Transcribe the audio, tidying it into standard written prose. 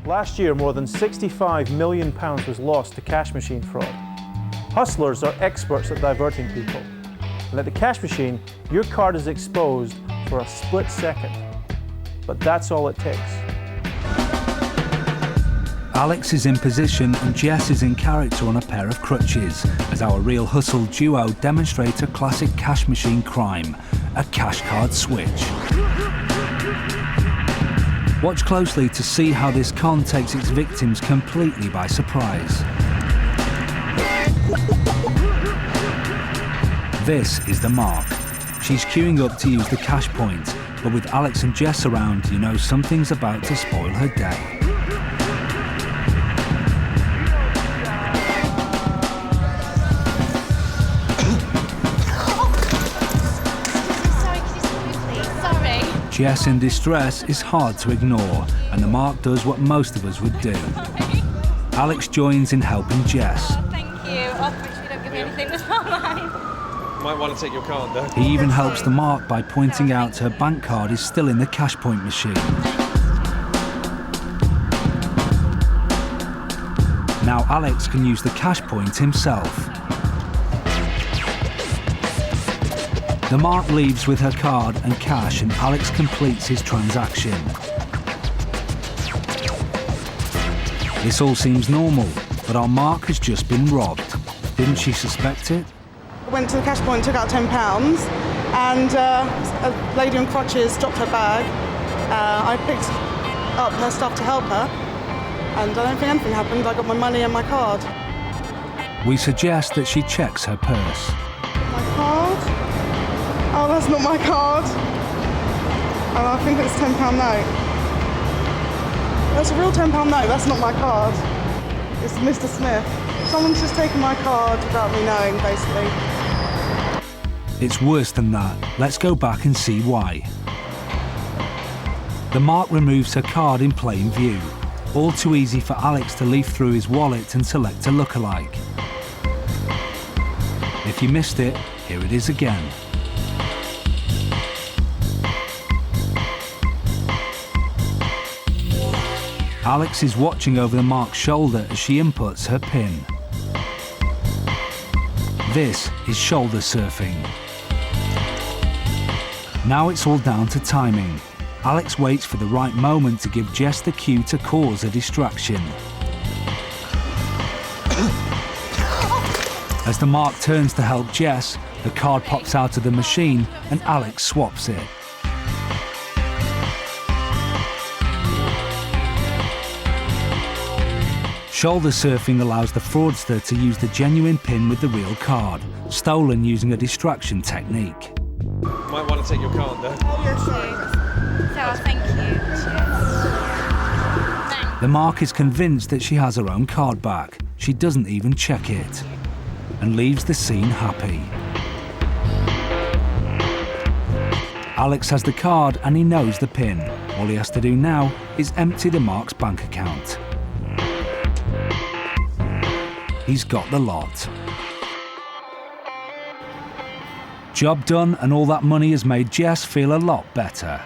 Last year, more than £65 million was lost to cash machine fraud. Hustlers are experts at diverting people. And at the cash machine, your card is exposed for a split second. But that's all it takes. Alex is in position and Jess is in character on a pair of crutches as our Real Hustle duo demonstrate a classic cash machine crime, a cash card switch. Watch closely to see how this con takes its victims completely by surprise. This is the mark. She's queuing up to use the cash point, but with Alex and Jess around, you know something's about to spoil her day. Jess in distress is hard to ignore, and the mark does what most of us would do. Alex joins in helping Jess. Oh, thank you. Oh, make sure you don't give me anything that's not mine. Might want to take your card though. He even helps the mark by pointing out her bank card is still in the cash point machine. Now Alex can use the cash point himself. The mark leaves with her card and cash, and Alex completes his transaction. This all seems normal, but our mark has just been robbed. Didn't she suspect it? I went to the cash point, took out £10, and a lady on crutches dropped her bag. I picked up her stuff to help her, and I don't think anything happened. I got my money and my card. We suggest that she checks her purse. My card? Oh, that's not my card. And I think it's a £10 note. That's a real £10 note, that's not my card. It's Mr. Smith. Someone's just taken my card without me knowing, basically. It's worse than that. Let's go back and see why. The mark removes her card in plain view. All too easy for Alex to leaf through his wallet and select a lookalike. If you missed it, here it is again. Alex is watching over the mark's shoulder as she inputs her PIN. This is shoulder surfing. Now it's all down to timing. Alex waits for the right moment to give Jess the cue to cause a distraction. As the mark turns to help Jess, the card pops out of the machine and Alex swaps it. Shoulder surfing allows the fraudster to use the genuine PIN with the real card, stolen using a distraction technique. Might want to take your card though. Oh, yes, sorry. So, thank you. Cheers. Thanks. The mark is convinced that she has her own card back. She doesn't even check it and leaves the scene happy. Alex has the card and he knows the PIN. All he has to do now is empty the mark's bank account. He's got the lot. Job done, and all that money has made Jess feel a lot better.